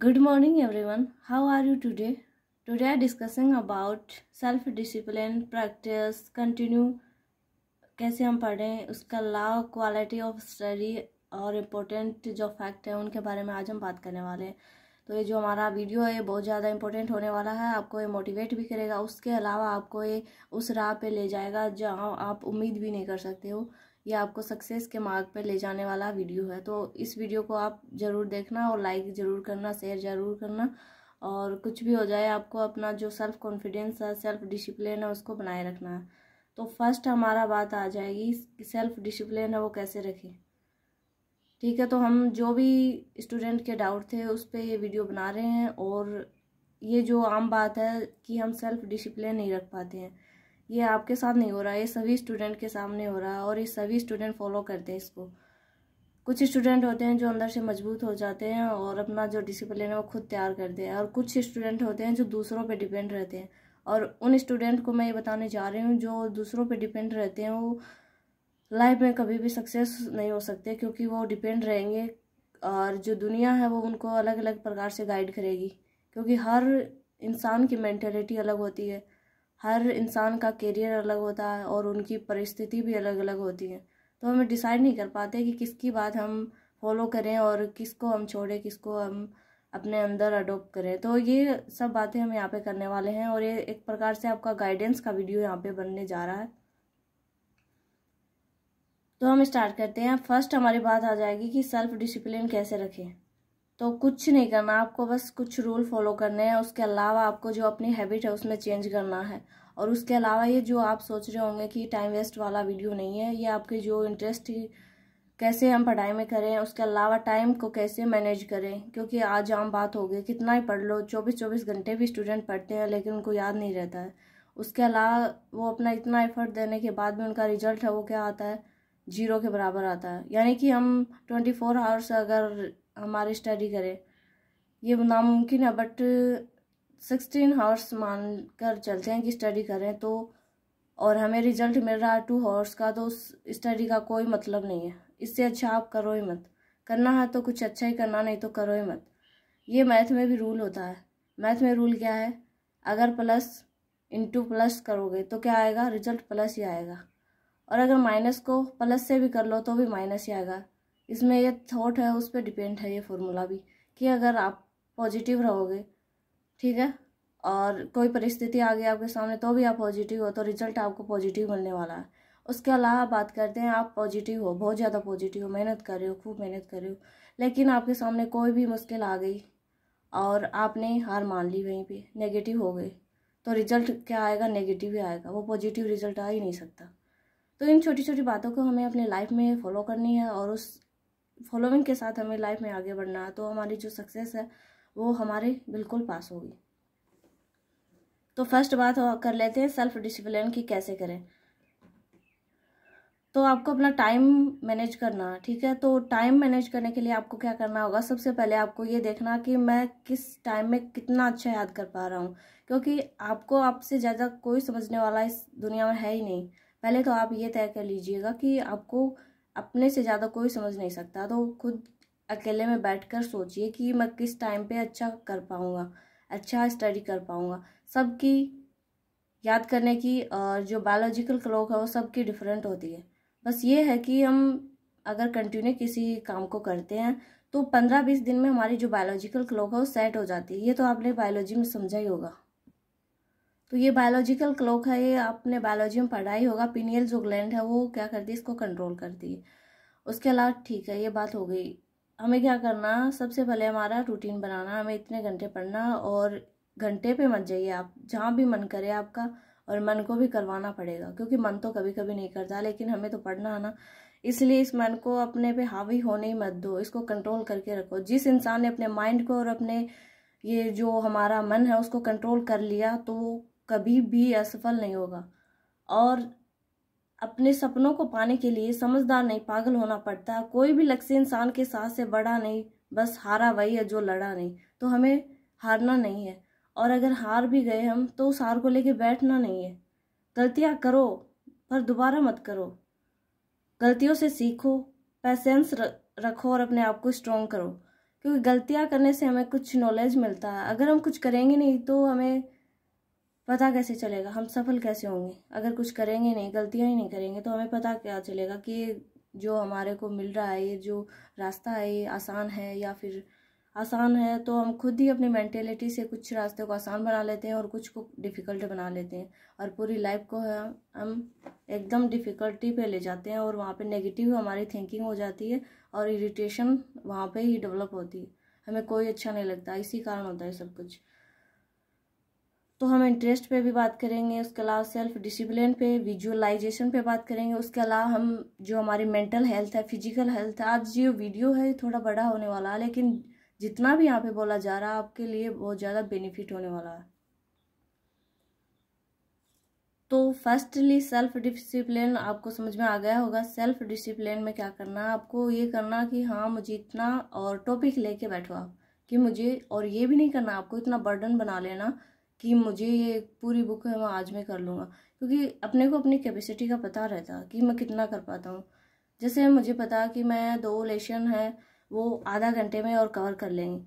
Good morning everyone. How are you today? Today I am discussing about self discipline, practice, continue कैसे हम पढ़ें, उसका law, quality of study और important जो fact है उनके बारे में आज हम बात करने वाले हैं। तो ये जो हमारा वीडियो है ये बहुत ज़्यादा इम्पोर्टेंट होने वाला है। आपको ये मोटिवेट भी करेगा, उसके अलावा आपको ये उस राह पे ले जाएगा जहाँ आप उम्मीद भी नहीं कर सकते हो। ये आपको सक्सेस के मार्ग पे ले जाने वाला वीडियो है। तो इस वीडियो को आप ज़रूर देखना और लाइक ज़रूर करना, शेयर ज़रूर करना। और कुछ भी हो जाए आपको अपना जो सेल्फ कॉन्फिडेंस है, सेल्फ डिसिप्लिन है, उसको बनाए रखना है। तो फर्स्ट हमारा बात आ जाएगी सेल्फ डिसिप्लिन है वो कैसे रखें। ठीक है, तो हम जो भी स्टूडेंट के डाउट थे उस पर ये वीडियो बना रहे हैं। और ये जो आम बात है कि हम सेल्फ डिसिप्लिन नहीं रख पाते हैं, ये आपके साथ नहीं हो रहा है, ये सभी स्टूडेंट के सामने हो रहा है और ये सभी स्टूडेंट फॉलो करते हैं इसको। कुछ स्टूडेंट होते हैं जो अंदर से मजबूत हो जाते हैं और अपना जो डिसिप्लिन है वो खुद तैयार करते हैं, और कुछ स्टूडेंट होते हैं जो दूसरों पे डिपेंड रहते हैं। और उन स्टूडेंट को मैं ये बताने जा रही हूँ जो दूसरों पे डिपेंड रहते हैं वो लाइफ में कभी भी सक्सेस नहीं हो सकते, क्योंकि वो डिपेंड रहेंगे और जो दुनिया है वो उनको अलग अलग प्रकार से गाइड करेगी। क्योंकि हर इंसान की मेंटेलिटी अलग होती है, हर इंसान का करियर अलग होता है और उनकी परिस्थिति भी अलग अलग होती है। तो हमें डिसाइड नहीं कर पाते कि किसकी बात हम फॉलो करें और किसको हम छोड़ें, किसको हम अपने अंदर अडोप्ट करें। तो ये सब बातें हम यहाँ पे करने वाले हैं और ये एक प्रकार से आपका गाइडेंस का वीडियो यहाँ पे बनने जा रहा है। तो हम स्टार्ट करते हैं। फर्स्ट हमारी बात आ जाएगी कि सेल्फ डिसिप्लिन कैसे रखें। तो कुछ नहीं करना, आपको बस कुछ रूल फॉलो करने हैं। उसके अलावा आपको जो अपनी हैबिट है उसमें चेंज करना है। और उसके अलावा ये जो आप सोच रहे होंगे कि टाइम वेस्ट वाला वीडियो नहीं है, ये आपके जो इंटरेस्ट कैसे हम पढ़ाई में करें, उसके अलावा टाइम को कैसे मैनेज करें। क्योंकि आज आम बात हो गई, कितना ही पढ़ लो, 24-24 घंटे भी स्टूडेंट पढ़ते हैं लेकिन उनको याद नहीं रहता है। उसके अलावा वो अपना इतना एफर्ट देने के बाद भी उनका रिजल्ट है वो क्या आता है, 0 के बराबर आता है। यानी कि हम 24 आवर्स अगर हमारी स्टडी करें, ये नामुमकिन है, बट 16 आवर्स मान कर चलते हैं कि स्टडी करें तो, और हमें रिजल्ट मिल रहा है 2 आवर्स का, तो उस स्टडी का कोई मतलब नहीं है। इससे अच्छा आप करो ही मत। करना है तो कुछ अच्छा ही करना, नहीं तो करो ही मत। ये मैथ में भी रूल होता है। मैथ में रूल क्या है, अगर प्लस इंटू प्लस करोगे तो क्या आएगा, रिजल्ट प्लस ही आएगा। और अगर माइनस को प्लस से भी कर लो तो भी माइनस ही आएगा। इसमें ये थॉट है, उस पर डिपेंड है ये फॉर्मूला भी, कि अगर आप पॉजिटिव रहोगे, ठीक है, और कोई परिस्थिति आ गई आपके सामने तो भी आप पॉजिटिव हो, तो रिजल्ट आपको पॉजिटिव मिलने वाला है। उसके अलावा बात करते हैं, आप पॉजिटिव हो, बहुत ज़्यादा पॉजिटिव हो, मेहनत कर रहे हो, खूब मेहनत कर रहे हो, लेकिन आपके सामने कोई भी मुश्किल आ गई और आपने हार मान ली, वहीं पे नेगेटिव हो गए, तो रिजल्ट क्या आएगा, नेगेटिव ही आएगा, वो पॉजिटिव रिजल्ट आ ही नहीं सकता। तो इन छोटी छोटी बातों को हमें अपने लाइफ में फॉलो करनी है और उस फॉलोइंग के साथ हमें लाइफ में आगे बढ़ना है, तो हमारी जो सक्सेस है वो हमारे बिल्कुल पास होगी। तो फर्स्ट बात कर लेते हैं सेल्फ डिसिप्लिन की कैसे करें। तो आपको अपना टाइम मैनेज करना है, ठीक है। तो टाइम मैनेज करने के लिए आपको क्या करना होगा, सबसे पहले आपको ये देखना कि मैं किस टाइम में कितना अच्छा याद कर पा रहा हूँ, क्योंकि आपको आपसे ज़्यादा कोई समझने वाला इस दुनिया में है ही नहीं। पहले तो आप ये तय कर लीजिएगा कि आपको अपने से ज़्यादा कोई समझ नहीं सकता। तो खुद अकेले में बैठकर सोचिए कि मैं किस टाइम पे अच्छा कर पाऊँगा, अच्छा स्टडी कर पाऊँगा। सबकी याद करने की जो बायोलॉजिकल क्लॉक है वो सबकी डिफरेंट होती है। बस ये है कि हम अगर कंटिन्यू किसी काम को करते हैं तो 15-20 दिन में हमारी जो बायोलॉजिकल क्लॉक है वो सेट हो जाती है। ये तो आपने बायोलॉजी में समझा ही होगा। तो ये बायोलॉजिकल क्लॉक है, ये आपने बायोलॉजी में पढ़ा ही होगा। पीनियल जो ग्लैंड है वो क्या करती है, इसको कंट्रोल करती है। उसके अलावा ठीक है, ये बात हो गई। हमें क्या करना, सबसे पहले हमारा रूटीन बनाना, हमें इतने घंटे पढ़ना, और घंटे पे मत जाइए आप, जहाँ भी मन करे आपका, और मन को भी करवाना पड़ेगा, क्योंकि मन तो कभी कभी नहीं करता, लेकिन हमें तो पढ़ना है ना। इसलिए इस मन को अपने पे हावी होने ही मत दो, इसको कंट्रोल करके रखो। जिस इंसान ने अपने माइंड को और अपने ये जो हमारा मन है उसको कंट्रोल कर लिया तो वो कभी भी असफल नहीं होगा। और अपने सपनों को पाने के लिए समझदार नहीं, पागल होना पड़ता। कोई भी लक्ष्य इंसान के साथ से बड़ा नहीं, बस हारा वही है जो लड़ा नहीं। तो हमें हारना नहीं है, और अगर हार भी गए हम तो उस हार को लेके बैठना नहीं है। गलतियां करो पर दोबारा मत करो, गलतियों से सीखो, पैसेंस रखो और अपने आप को स्ट्रॉन्ग करो। क्योंकि गलतियां करने से हमें कुछ नॉलेज मिलता है। अगर हम कुछ करेंगे नहीं तो हमें पता कैसे चलेगा, हम सफल कैसे होंगे? अगर कुछ करेंगे नहीं, गलतियां ही नहीं करेंगे तो हमें पता क्या चलेगा कि ये जो हमारे को मिल रहा है, ये जो रास्ता है ये आसान है या फिर आसान है। तो हम खुद ही अपनी मेंटेलिटी से कुछ रास्ते को आसान बना लेते हैं और कुछ को डिफ़िकल्ट बना लेते हैं, और पूरी लाइफ को हम एकदम डिफ़िकल्टी पे ले जाते हैं, और वहाँ पे नेगेटिव हमारी थिंकिंग हो जाती है और इरिटेशन वहाँ पे ही डेवलप होती है। हमें कोई अच्छा नहीं लगता, इसी कारण होता है सब कुछ। तो हम इंटरेस्ट पे भी बात करेंगे, उसके अलावा सेल्फ डिसिप्लिन पे, विजुअलाइजेशन पे बात करेंगे। उसके अलावा हम जो हमारी मेंटल हेल्थ है, फिजिकल हेल्थ है। आज जो वीडियो है थोड़ा बड़ा होने वाला है, लेकिन जितना भी यहाँ पे बोला जा रहा है आपके लिए बहुत ज़्यादा बेनिफिट होने वाला है। तो फर्स्टली सेल्फ डिसिप्लिन आपको समझ में आ गया होगा। सेल्फ डिसिप्लिन में क्या करना है आपको, ये करना कि हाँ मुझे इतना, और टॉपिक लेके बैठो आप कि मुझे, और ये भी नहीं करना आपको इतना बर्डन बना लेना कि मुझे ये पूरी बुक है मैं आज में कर लूँगा, क्योंकि अपने को अपनी कैपेसिटी का पता रहता कि मैं कितना कर पाता हूँ। जैसे मुझे पता कि मैं 2 लेसन है वो आधा घंटे में और कवर कर लेंगे,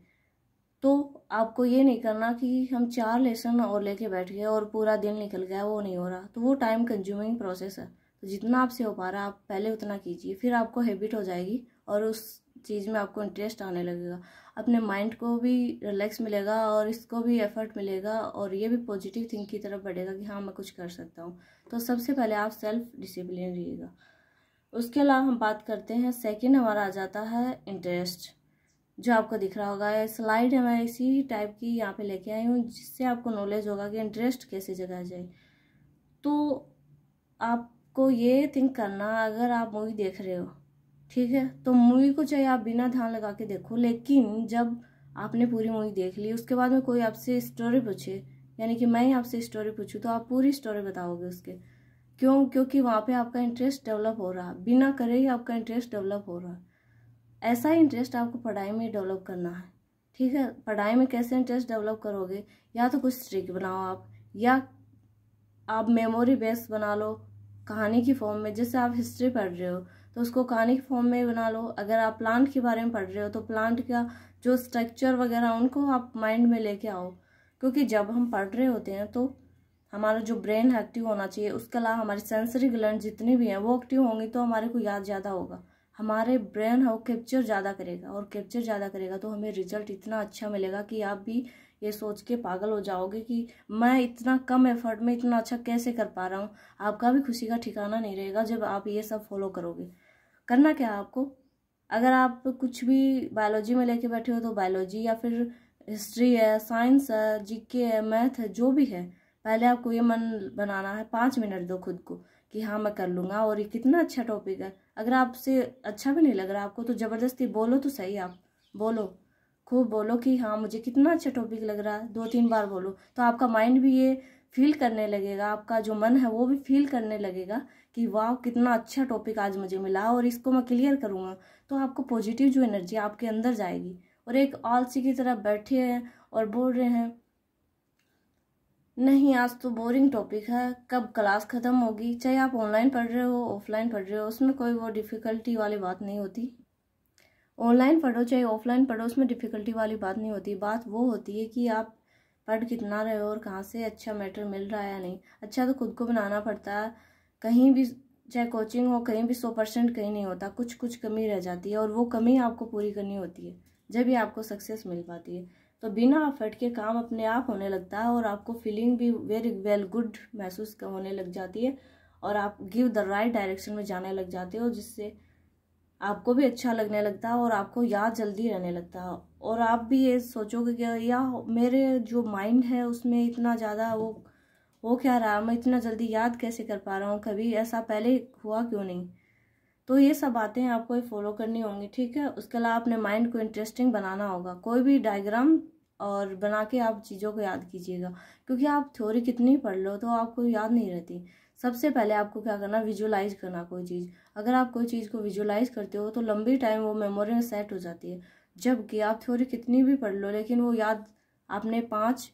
तो आपको ये नहीं करना कि हम 4 लेसन और लेके बैठ गए और पूरा दिन निकल गया, वो नहीं हो रहा। तो वो टाइम कंज्यूमिंग प्रोसेस है। तो जितना आपसे हो पा रहा है आप पहले उतना कीजिए, फिर आपको हैबिट हो जाएगी और उस चीज़ में आपको इंटरेस्ट आने लगेगा। अपने माइंड को भी रिलैक्स मिलेगा और इसको भी एफर्ट मिलेगा, और ये भी पॉजिटिव थिंक की तरफ बढ़ेगा कि हाँ मैं कुछ कर सकता हूँ। तो सबसे पहले आप सेल्फ डिसिप्लिन रहिएगा। उसके अलावा हम बात करते हैं, सेकंड हमारा आ जाता है इंटरेस्ट, जो आपको दिख रहा होगा। स्लाइड है मैं इसी टाइप की यहाँ पे लेके आई हूँ, जिससे आपको नॉलेज होगा कि इंटरेस्ट कैसे जगाया जाए। तो आपको ये थिंक करना, अगर आप मूवी देख रहे हो ठीक है, तो मूवी को चाहे आप बिना ध्यान लगा के देखो, लेकिन जब आपने पूरी मूवी देख ली उसके बाद में कोई आपसे स्टोरी पूछे, यानी कि मैं आपसे स्टोरी पूछूं, तो आप पूरी स्टोरी बताओगे उसके। क्यों? क्योंकि वहाँ पे आपका इंटरेस्ट डेवलप हो रहा है, बिना करे ही आपका इंटरेस्ट डेवलप हो रहा है। ऐसा ही इंटरेस्ट आपको पढ़ाई में डेवलप करना है, ठीक है। पढ़ाई में कैसे इंटरेस्ट डेवलप करोगे, या तो कुछ ट्रिक बनाओ आप, या आप मेमोरी बेस बना लो कहानी की फॉर्म में। जैसे आप हिस्ट्री पढ़ रहे हो तो उसको कहानी की फॉर्म में बना लो। अगर आप प्लांट के बारे में पढ़ रहे हो तो प्लांट का जो स्ट्रक्चर वगैरह उनको आप माइंड में लेके आओ, क्योंकि जब हम पढ़ रहे होते हैं तो हमारा जो ब्रेन है एक्टिव होना चाहिए। उसके अलावा हमारी सेंसरी ग्लैंड जितनी भी हैं वो एक्टिव होंगी, तो हमारे को याद ज़्यादा होगा, हमारे ब्रेन है वो कैप्चर ज़्यादा करेगा, और कैप्चर ज़्यादा करेगा तो हमें रिजल्ट इतना अच्छा मिलेगा कि आप भी ये सोच के पागल हो जाओगे कि मैं इतना कम एफर्ट में इतना अच्छा कैसे कर पा रहा हूँ। आपका भी खुशी का ठिकाना नहीं रहेगा जब आप ये सब फॉलो करोगे। करना क्या है आपको, अगर आप कुछ भी बायोलॉजी में लेके बैठे हो तो बायोलॉजी, या फिर हिस्ट्री है, साइंस है, जीके है, मैथ है, जो भी है, पहले आपको ये मन बनाना है, 5 मिनट दो खुद को कि हाँ मैं कर लूँगा और ये कितना अच्छा टॉपिक है। अगर आपसे अच्छा भी नहीं लग रहा आपको तो ज़बरदस्ती बोलो तो सही, आप बोलो, खूब बोलो कि हाँ मुझे कितना अच्छा टॉपिक लग रहा है, 2-3 बार बोलो, तो आपका माइंड भी ये फील करने लगेगा, आपका जो मन है वो भी फील करने लगेगा कि वाह कितना अच्छा टॉपिक आज मुझे मिला और इसको मैं क्लियर करूँगा। तो आपको पॉजिटिव जो एनर्जी आपके अंदर जाएगी। और एक आलसी की तरह बैठे हैं और बोल रहे हैं नहीं आज तो बोरिंग टॉपिक है, कब क्लास ख़त्म होगी। चाहे आप ऑनलाइन पढ़ रहे हो ऑफलाइन पढ़ रहे हो, उसमें कोई वो डिफ़िकल्टी वाली बात नहीं होती। ऑनलाइन पढ़ो चाहे ऑफलाइन पढ़ो, उसमें डिफ़िकल्टी वाली बात नहीं होती। बात वो होती है कि आप पढ़ कितना रहे हो और कहाँ से अच्छा मैटर मिल रहा है या नहीं। अच्छा तो खुद को बनाना पड़ता है, कहीं भी चाहे कोचिंग हो कहीं भी 100% कहीं नहीं होता, कुछ कुछ कमी रह जाती है और वो कमी आपको पूरी करनी होती है, जब भी आपको सक्सेस मिल पाती है। तो बिना एफर्ट के काम अपने आप होने लगता है और आपको फीलिंग भी वेरी वेल गुड महसूस होने लग जाती है, और आप गिव द राइट डायरेक्शन में जाने लग जाते हो, जिससे आपको भी अच्छा लगने लगता है और आपको याद जल्दी रहने लगता है। और आप भी ये सोचोगे कि या मेरे जो माइंड है उसमें इतना ज़्यादा वो क्या रहा, मैं इतना जल्दी याद कैसे कर पा रहा हूँ, कभी ऐसा पहले हुआ क्यों नहीं। तो ये सब बातें आपको फॉलो करनी होंगी, ठीक है। उसके अलावा अपने माइंड को इंटरेस्टिंग बनाना होगा, कोई भी डायग्राम और बना के आप चीज़ों को याद कीजिएगा, क्योंकि आप थ्योरी कितनी पढ़ लो तो आपको याद नहीं रहती। सबसे पहले आपको क्या करना, विजुअलाइज करना कोई चीज़। अगर आप कोई चीज़ को विजुअलाइज करते हो तो लंबी टाइम वो मेमोरी में सेट हो जाती है, जबकि आप थ्योरी कितनी भी पढ़ लो लेकिन वो याद आपने 5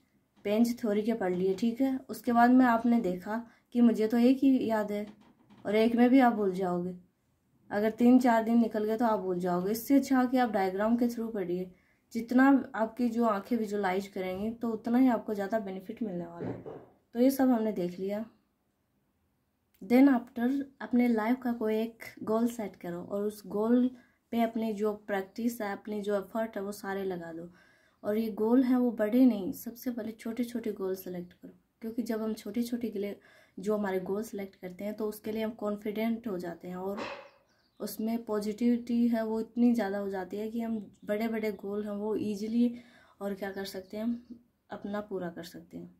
पेज थ्योरी के पढ़ लिए, ठीक है। उसके बाद में आपने देखा कि मुझे तो एक ही याद है, और एक में भी आप भूल जाओगे। अगर 3-4 दिन निकल गए तो आप भूल जाओगे। इससे अच्छा कि आप डायग्राम के थ्रू पढ़िए, जितना आपकी जो आंखें विजुलाइज करेंगी तो उतना ही आपको ज़्यादा बेनिफिट मिलने वाला है। तो ये सब हमने देख लिया। देन आफ्टर अपने लाइफ का कोई एक गोल सेट करो और उस गोल पे अपनी जो प्रैक्टिस है, अपनी जो एफर्ट है वो सारे लगा दो। और ये गोल है वो बड़े नहीं, सबसे पहले छोटे छोटे गोल सेलेक्ट करो, क्योंकि जब हम छोटे छोटे के लिए जो हमारे गोल सेलेक्ट करते हैं तो उसके लिए हम कॉन्फिडेंट हो जाते हैं और उसमें पॉजिटिविटी है वो इतनी ज़्यादा हो जाती है कि हम बड़े बड़े गोल हैं वो ईजिली और क्या कर सकते हैं, हम अपना पूरा कर सकते हैं।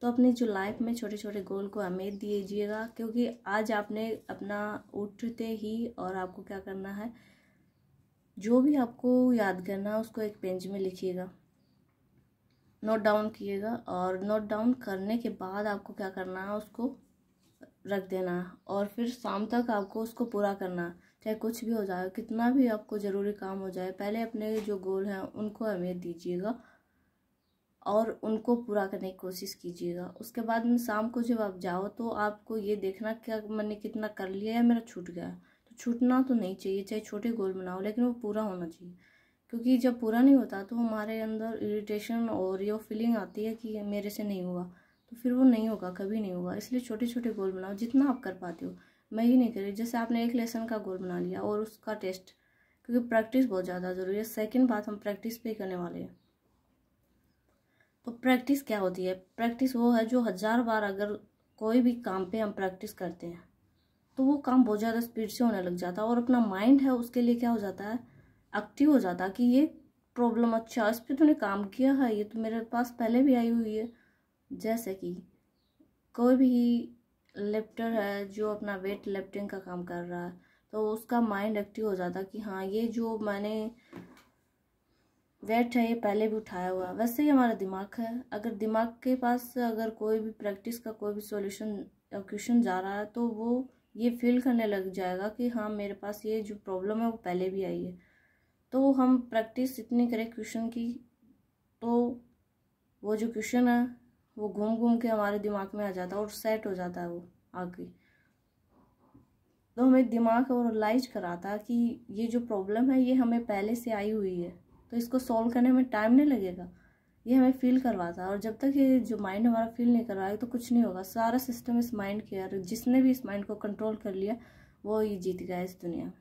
तो अपनी जो लाइफ में छोटे छोटे गोल को अहमियत दीजिएगा, क्योंकि आज आपने अपना उठते ही और आपको क्या करना है, जो भी आपको याद करना है उसको एक पेज में लिखिएगा, नोट डाउन कीजिएगा। और नोट डाउन करने के बाद आपको क्या करना है, उसको रख देना है और फिर शाम तक आपको उसको पूरा करना है। चाहे कुछ भी हो जाए, कितना भी आपको ज़रूरी काम हो जाए, पहले अपने जो गोल हैं उनको अहमियत दीजिएगा और उनको पूरा करने की कोशिश कीजिएगा। उसके बाद में शाम को जब आप जाओ तो आपको ये देखना क्या मैंने कितना कर लिया या मेरा छूट गया। तो छूटना तो नहीं चाहिए, चाहे छोटे गोल बनाओ लेकिन वो पूरा होना चाहिए, क्योंकि जब पूरा नहीं होता तो हमारे अंदर इरिटेशन और ये फीलिंग आती है कि मेरे से नहीं हुआ, तो फिर वो नहीं होगा, कभी नहीं होगा। इसलिए छोटे छोटे गोल बनाओ जितना आप कर पाते हो। मैं ही नहीं करी, जैसे आपने एक लेसन का गोल बना लिया और उसका टेस्ट, क्योंकि प्रैक्टिस बहुत ज़्यादा ज़रूरी है। सेकंड बात हम प्रैक्टिस पे करने वाले हैं। तो प्रैक्टिस क्या होती है? प्रैक्टिस वो है जो 1000 बार अगर कोई भी काम पे हम प्रैक्टिस करते हैं तो वो काम बहुत ज़्यादा स्पीड से होने लग जाता है और अपना माइंड है उसके लिए क्या हो जाता है, एक्टिव हो जाता है कि ये प्रॉब्लम, अच्छा इस पर तूने काम किया है, ये तो मेरे पास पहले भी आई हुई है। जैसे कि कोई भी लिफ्टर है जो अपना वेट लिफ्टिंग का काम कर रहा है तो उसका माइंड एक्टिव हो जाता है कि हाँ ये जो मैंने वेट है ये पहले भी उठाया हुआ। वैसे ही हमारा दिमाग है, अगर दिमाग के पास अगर कोई भी प्रैक्टिस का कोई भी सॉल्यूशन या क्वेश्चन जा रहा है तो वो ये फील करने लग जाएगा कि हाँ मेरे पास ये जो प्रॉब्लम है वो पहले भी आई है। तो हम प्रैक्टिस इतनी करें क्वेश्चन की तो वो जो क्वेश्चन है वो घूम घूम के हमारे दिमाग में आ जाता है और सेट हो जाता है वो आगे। तो हमें दिमाग और रियलाइज कराता है कि ये जो प्रॉब्लम है ये हमें पहले से आई हुई है, तो इसको सॉल्व करने में टाइम नहीं लगेगा, ये हमें फील करवाता है। और जब तक ये जो माइंड हमारा फील नहीं करवाएगा तो कुछ नहीं होगा। सारा सिस्टम इस माइंड के यार, जिसने भी इस माइंड को कंट्रोल कर लिया वो ही जीत गया इस दुनिया में।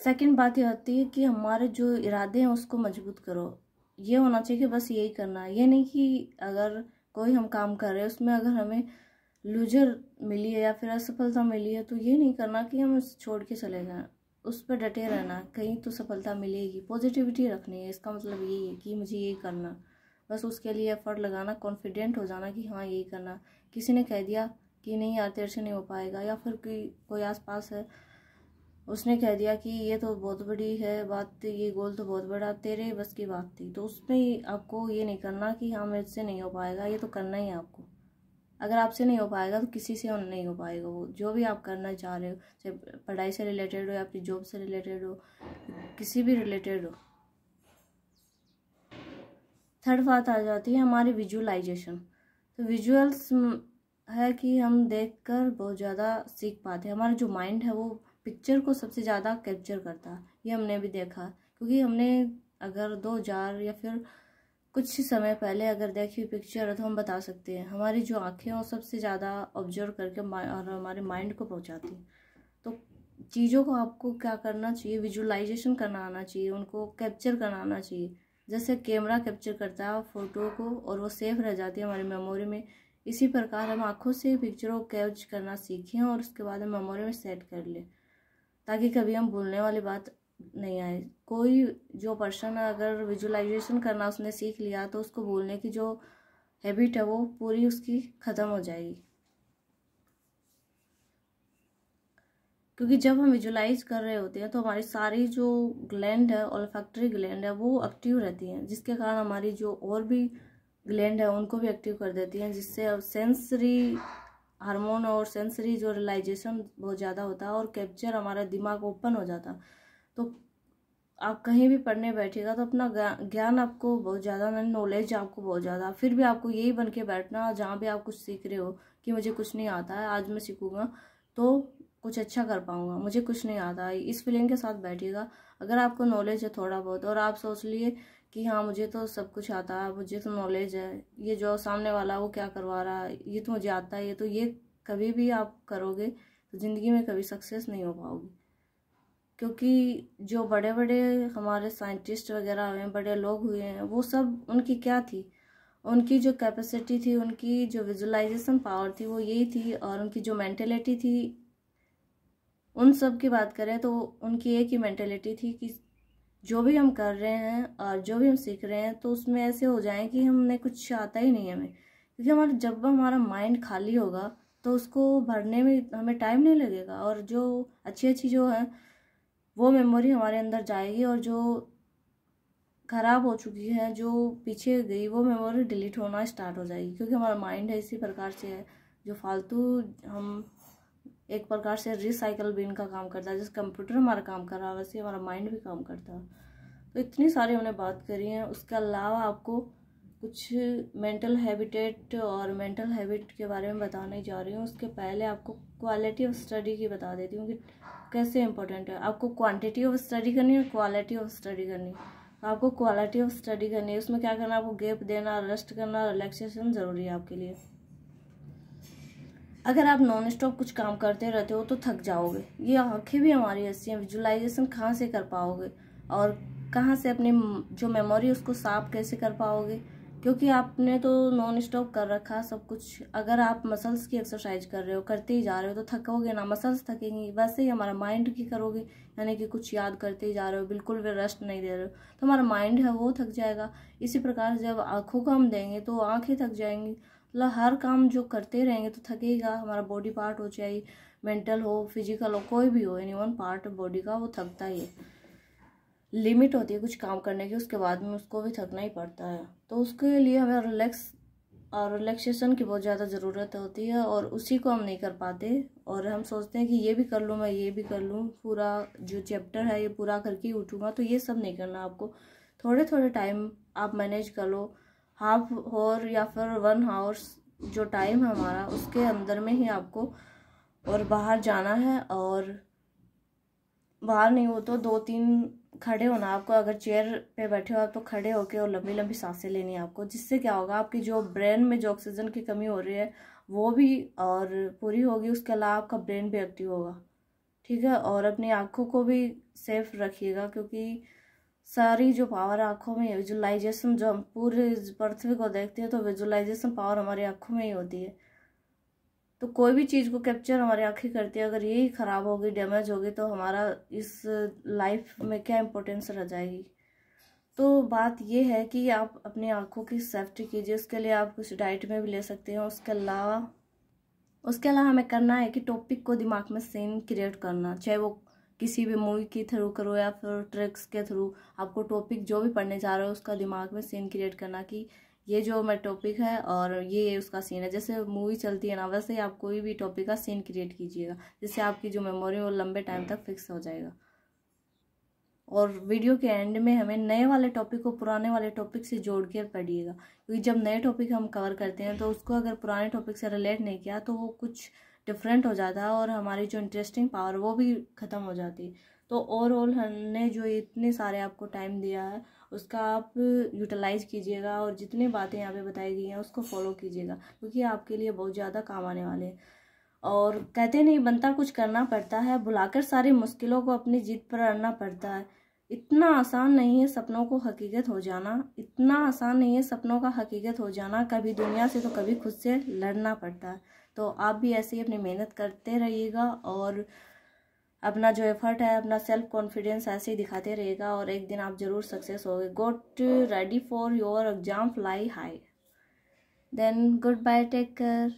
सेकंड बात ये होती है कि हमारे जो इरादे हैं उसको मजबूत करो। ये होना चाहिए कि बस यही करना है, ये नहीं कि अगर कोई हम काम कर रहे हैं उसमें अगर हमें लूजर मिली है या फिर असफलता मिली है तो ये नहीं करना कि हम उसे छोड़ के चले जाएं, उस पर डटे रहना, कहीं तो सफलता मिलेगी। पॉजिटिविटी रखनी है, इसका मतलब यही है कि मुझे यही करना, बस उसके लिए एफर्ट लगाना, कॉन्फिडेंट हो जाना कि हाँ यही करना। किसी ने कह दिया कि नहीं यार तेरे से नहीं हो पाएगा, या फिर कोई आसपास है उसने कह दिया कि ये तो बहुत बड़ी है बात, ये गोल तो बहुत बड़ा, तेरे बस की बात थी, तो उसमें आपको ये नहीं करना कि हाँ मेरे से नहीं हो पाएगा, ये तो करना ही है आपको। अगर आपसे नहीं हो पाएगा तो किसी से नहीं हो पाएगा। वो जो भी आप करना चाह रहे हो, चाहे पढ़ाई से रिलेटेड हो या अपनी जॉब से रिलेटेड हो, किसी भी रिलेटेड हो। थर्ड बात आ जाती है हमारी विजुअलाइजेशन। तो विजुअल्स है कि हम देखकर बहुत ज़्यादा सीख पाते हैं। हमारा जो माइंड है वो पिक्चर को सबसे ज़्यादा कैप्चर करता है, ये हमने भी देखा। क्योंकि हमने अगर 2000 या फिर कुछ समय पहले अगर देखी हुई पिक्चर है तो हम बता सकते हैं, हमारी जो आंखें हैं वो सबसे ज़्यादा ऑब्जर्व करके और हमारे माइंड को पहुंचाती हैं। तो चीज़ों को आपको क्या करना चाहिए, विजुअलाइजेशन करना आना चाहिए, उनको कैप्चर करना आना चाहिए। जैसे कैमरा कैप्चर करता है फोटो को और वो सेफ रह जाती है हमारी मेमोरी में, इसी प्रकार हम आँखों से पिक्चरों को कैच करना सीखें और उसके बाद हम मेमोरी में सेट कर लें, ताकि कभी हम भूलने वाली बात नहीं आए। कोई जो पर्सन अगर विजुअलाइजेशन करना उसने सीख लिया तो उसको भूलने की जो हैबिट है वो पूरी उसकी ख़त्म हो जाएगी। क्योंकि जब हम विजुअलाइज कर रहे होते हैं तो हमारी सारी जो ग्लैंड है, ओल्फैक्टरी ग्लैंड है, वो एक्टिव रहती हैं, जिसके कारण हमारी जो और भी ग्लैंड है उनको भी एक्टिव कर देती हैं, जिससे अब सेंसरी हार्मोन और सेंसरी जो रियलाइजेशन बहुत ज़्यादा होता है और कैप्चर हमारा दिमाग ओपन हो जाता। तो आप कहीं भी पढ़ने बैठेगा तो अपना ज्ञान आपको बहुत ज़्यादा, नॉलेज आपको बहुत ज़्यादा, फिर भी आपको यही बन के बैठना जहाँ भी आप कुछ सीख रहे हो कि मुझे कुछ नहीं आता है आज मैं सीखूंगा, तो कुछ अच्छा कर पाऊंगा, मुझे कुछ नहीं आता। इस फीलिंग के साथ बैठिएगा। अगर आपको नॉलेज है थोड़ा बहुत और आप सोच लिए कि हाँ मुझे तो सब कुछ आता है, मुझे तो नॉलेज है, ये जो सामने वाला वो क्या करवा रहा है ये तो मुझे आता है, ये तो ये कभी भी आप करोगे तो ज़िंदगी में कभी सक्सेस नहीं हो पाओगे। क्योंकि जो बड़े बड़े हमारे साइंटिस्ट वगैरह हुए हैं, बड़े लोग हुए हैं, वो सब उनकी क्या थी, उनकी जो कैपेसिटी थी, उनकी जो विजुअलाइजेशन पावर थी वो यही थी, और उनकी जो मेंटेलिटी थी, उन सब की बात करें तो उनकी एक ही मेंटेलिटी थी कि जो भी हम कर रहे हैं और जो भी हम सीख रहे हैं तो उसमें ऐसे हो जाए कि हमने कुछ आता ही नहीं हमें। क्योंकि जब हमारा माइंड खाली होगा तो उसको भरने में हमें टाइम नहीं लगेगा, और जो अच्छी अच्छी जो है वो मेमोरी हमारे अंदर जाएगी, और जो खराब हो चुकी है, जो पीछे गई, वो मेमोरी डिलीट होना स्टार्ट हो जाएगी। क्योंकि हमारा माइंड है इसी प्रकार से है, जो फालतू हम एक प्रकार से रिसाइकल बिन का काम करता है। जैसे कंप्यूटर हमारा काम कर रहा है वैसे हमारा माइंड भी काम करता है। तो इतनी सारी हमने बात करी है। उसके अलावा आपको कुछ मेंटल हैबिटेट और मेंटल हैबिट के बारे में बताने जा रही हूँ। उसके पहले आपको क्वालिटी ऑफ स्टडी की बता देती हूँ कि कैसे इंपॉर्टेंट है। आपको क्वांटिटी ऑफ स्टडी करनी है, क्वालिटी ऑफ स्टडी करनी है। आपको क्वालिटी ऑफ स्टडी करनी है, उसमें क्या करना है, आपको गैप देना, रेस्ट करना, रिलैक्सेशन जरूरी है आपके लिए। अगर आप नॉन स्टॉप कुछ काम करते रहते हो तो थक जाओगे। ये आंखें भी हमारी ऐसी हैं, विजुअलाइजेशन कहाँ से कर पाओगे और कहाँ से अपनी जो मेमोरी उसको साफ कैसे कर पाओगे, क्योंकि आपने तो नॉन स्टॉप कर रखा सब कुछ। अगर आप मसल्स की एक्सरसाइज कर रहे हो, करते ही जा रहे हो तो थकोगे ना, मसल्स थकेंगी। वैसे ही हमारा माइंड की करोगे, यानी कि कुछ याद करते ही जा रहे हो, बिल्कुल भी रेस्ट नहीं दे रहे हो, तो हमारा माइंड है वो थक जाएगा। इसी प्रकार जब आंखों को हम देंगे तो आंखें थक जाएंगी। मतलब हर काम जो करते रहेंगे तो थकेगा। हमारा बॉडी पार्ट हो, चाहे मेंटल हो, फिजिकल हो, कोई भी हो, एनी वन पार्ट बॉडी का वो थकता ही है। लिमिट होती है कुछ काम करने की, उसके बाद में उसको भी थकना ही पड़ता है। तो उसके लिए हमें रिलैक्सेशन की बहुत ज़्यादा ज़रूरत होती है, और उसी को हम नहीं कर पाते। और हम सोचते हैं कि ये भी कर लूँ, मैं ये भी कर लूँ, पूरा जो चैप्टर है ये पूरा करके ही उठूँगा। तो ये सब नहीं करना आपको। थोड़े थोड़े टाइम आप मैनेज कर लो, हाफ आवर या फिर 1 आवर्स जो टाइम है हमारा, उसके अंदर में ही आपको और बाहर जाना है। और बाहर नहीं हो तो 2-3 खड़े होना आपको। अगर चेयर पे बैठे हो आप तो खड़े होके और लंबी लंबी सांसें लेनी है आपको। जिससे क्या होगा, आपकी जो ब्रेन में जो ऑक्सीजन की कमी हो रही है वो भी और पूरी होगी। उसके अलावा आपका ब्रेन भी एक्टिव होगा, ठीक है। और अपनी आंखों को भी सेफ रखिएगा, क्योंकि सारी जो पावर आंखों में है, विजुअलाइजेशन, जो हम पूरे पृथ्वी को देखते हैं तो विजुअलाइजेशन पावर हमारी आंखों में ही होती है। तो कोई भी चीज़ को कैप्चर हमारी आंखें करती है। अगर यही खराब होगी, डैमेज होगी, तो हमारा इस लाइफ में क्या इम्पोर्टेंस रह जाएगी। तो बात ये है कि आप अपनी आंखों की सेफ्टी कीजिए। उसके लिए आप कुछ डाइट में भी ले सकते हैं। उसके अलावा हमें करना है कि टॉपिक को दिमाग में सीन क्रिएट करना, चाहे वो किसी भी मूवी के थ्रू करो या फिर ट्रिक्स के थ्रू। आपको टॉपिक जो भी पढ़ने जा रहे हो उसका दिमाग में सीन क्रिएट करना कि ये जो मैं टॉपिक है और ये उसका सीन है। जैसे मूवी चलती है ना, वैसे ही आप कोई भी टॉपिक का सीन क्रिएट कीजिएगा, जिससे आपकी जो मेमोरी वो लंबे टाइम तक फिक्स हो जाएगा। और वीडियो के एंड में हमें नए वाले टॉपिक को पुराने वाले टॉपिक से जोड़ कर पढ़िएगा, क्योंकि जब नए टॉपिक हम कवर करते हैं तो उसको अगर पुराने टॉपिक से रिलेट नहीं किया तो वो कुछ डिफरेंट हो जाता है और हमारी जो इंटरेस्टिंग पावर वो भी ख़त्म हो जाती है। तो ओवरऑल हमने जो इतने सारे आपको टाइम दिया है उसका आप यूटिलाइज कीजिएगा, और जितनी बातें यहाँ पे बताई गई हैं उसको फॉलो कीजिएगा, क्योंकि आपके लिए बहुत ज़्यादा काम आने वाले हैं। और कहते नहीं, बनता कुछ करना पड़ता है, बुलाकर सारी मुश्किलों को अपनी जीत पर अड़ना पड़ता है। इतना आसान नहीं है सपनों को हकीकत हो जाना, इतना आसान नहीं है सपनों का हकीकत हो जाना। कभी दुनिया से तो कभी खुद से लड़ना पड़ता है। तो आप भी ऐसे ही अपनी मेहनत करते रहिएगा और अपना जो एफर्ट है, अपना सेल्फ कॉन्फिडेंस ऐसे ही दिखाते रहिएगा, और एक दिन आप जरूर सक्सेस होगे। Get ready for your exam, fly high. Then goodbye, take care.